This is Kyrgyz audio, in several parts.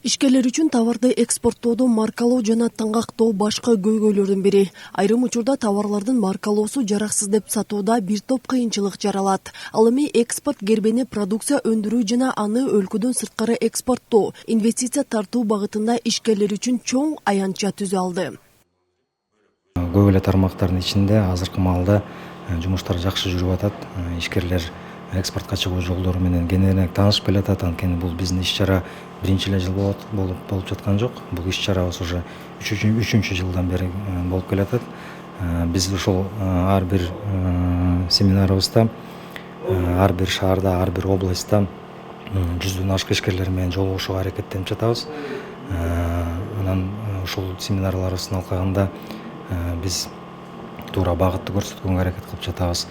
Ишкерлер үчүн товарды экспорттоодо маркалоо жана таңгактоо башкы көйгөйлөрдүн бири. Айрым учурда товарлардын маркалоосу жараксыз деп сатууда бир топ кыйынчылык жаралат. Ал эми экспорт кербени продукция өндүрүү жана аны өлкөдөн сырткары экспорттоо, инвестиция тартуу багытында ишкерлер үчүн чоң аянтча түзө алды. Көп эле тармактардын ичинде азыркы маалда жумуштар жакшы жүрүп атат. Ишкерлер экспортко чыгуу жолдору менен кененирээк таанышып келатат. Анткени бул биздин иш-чара биринчи эле жыл болуп жаткан жок. Бул иш-чарабыз уже 3-чү жылдан бери болуп келатат. Биз ушул ар бир семинарыбызда, ар бир шаарда, ар бир областта 100дөн ашык ишкерлер менен жолугушууга аракеттенип жатабыз. Анан ушул семинарларыбыздын алкагында биз туура багытты көрсөткөнгө аракет кылып жатабыз.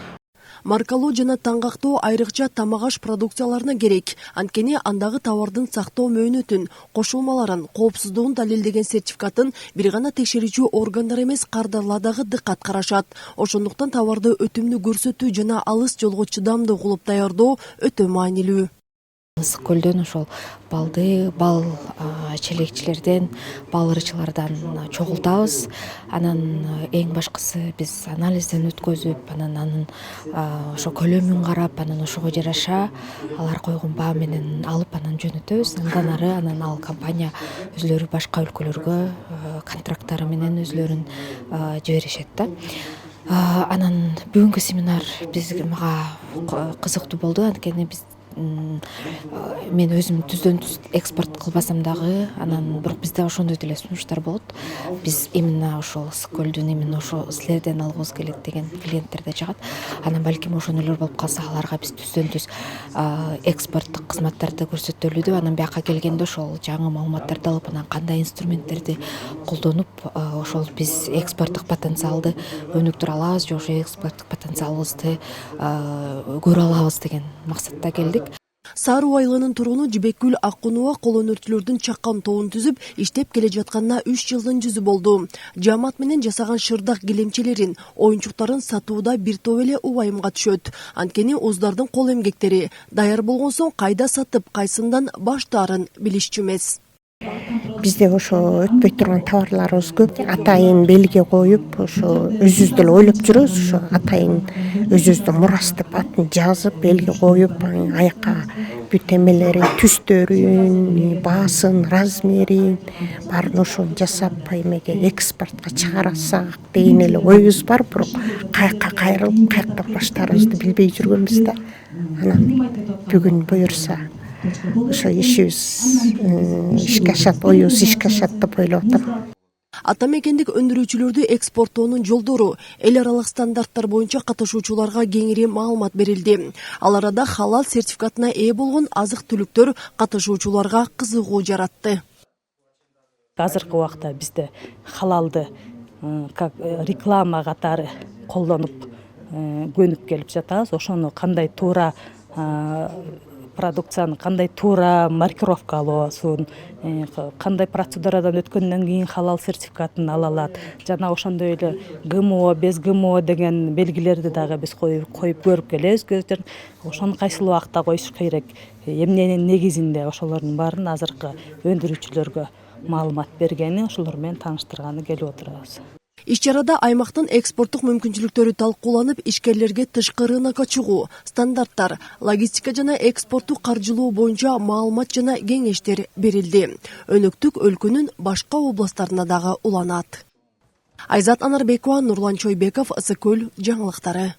Маркалоо жана таңгактоо айрыкча тамак-аш продукцияларына керек. Анткени андагы товардын сактоо мөөнөтүн, кошулмаларын, коопсуздугун далилдеген сертификатын бир гана текшерүүчү органдар эмес, кардарлар дагы дыккат карашат. Ошондуктан товарды өтүмдүү көрсөтүү жана алыс жолго чыдамдуу кылып даярдоо өтө маанилүү. Ысык көлдөн ошол балды, бал челекчилерден, бал ырчылардан чогултабыз. Анан эң башкысы биз анализден өткөзүп, анан ошо көлөмүн карап, анан ошого жараша алар койгон баа менен алып анан жөнөтөбүз. Андан ары ал компания өзлөрү башка өлкөлөргө контракттары менен өзлөрүн жиберишет да. Анан бүгүнкү семинар мага кызыктуу болду. Анткени мен өзүм түздөн түз экспорт кылбасам дагы, анан бирок бизде ошондой деле сунуштар болот. Биз именно ошол ысык көлдүн именно ошо силерден алгыбыз келет деген клиенттер да жагат. Анан балким ошондойлор болуп калса, аларга биз түздөн түз экспорттук кызматтарды көрсөтөлүдү. Анан бияка келгенде ошол жаңы маалыматтарды алып, анан кандай инструменттерди колдонуп, ошол биз экспорттук потенциалды өнүктүрө алабыз же ошо экспорттук потенциалыбызды көрө алабыз деген максатта келдик. Саруу айылынын тургуну Жибекгүл Аккунова кол өнөрчүлөрдүн чакан тобун түзүп, иштеп келе жатканына 3 жылдын жүзү болду. Жаамат менен жасаган шырдак килемчелерин, оюнчуктарын сатууда бир топ эле убайымга түшөт. Анткени уздардын кол эмгектери даяр болгон соң кайда сатып, кайсындан баштаарын билишчү эмес. Бизде ошо өтпөй турган товарларыбыз көп. Атайын белги коюп, ошо өзүбүз деле ойлоп жүрөбүз. Ошо атайын өзүбүздүн мурас деп атын жазып, белги коюп, аяка бүт эмелерин, түстөрүн, баасын, размерин баарын ошо жасап, эмеге экспортко чыгарсак деген эле оюбуз бар. Бирок каяка кайрылып, каяктан баштаарыбызды билбей жүргөнбүз да. Анан бүгүн буюрса ошо ишибиз ишке ашат, оюбуз ишке ашат деп ойлоп атам. Ата мекендик өндүрүүчүлөрдү экспорттоонун жолдору, эл аралык стандарттар боюнча катышуучуларга кеңири маалымат берилди. Ал арада халал сертификатына ээ болгон азык-түлүктөр катышуучуларга кызыгуу жаратты. Азыркы убакта бизде халалды как реклама катары колдонуп көнүп келип жатабыз. Ошону кандай туура продукцияны кандай туура маркировкалоосун, кандай процедурадан өткөндөн кийин халал сертификатын ала алат. Жана ошондой эле ГМО, без ГМО деген белгилерди дагы биз коюп көрүп келебиз. Ошону кайсыл убакта коюш керек, эмненин негизинде, ошолордун баарын азыркы өндүрүүчүлөргө маалымат бергени, ошолор менен тааныштырганы келип отурабыз. Иш-чарада аймактын экспорттук мүмкүнчүлүктөрү талкууланып, ишкерлерге тышкы рынокко чыгуу, стандарттар, логистика жана экспортту каржылоо боюнча маалымат жана кеңештер берилди. Өнөктүк өлкөнүн башка областтарына дагы уланат. Айзат Анарбекова, Нурлан Чойбеков, Ысык көл жаңылыктары.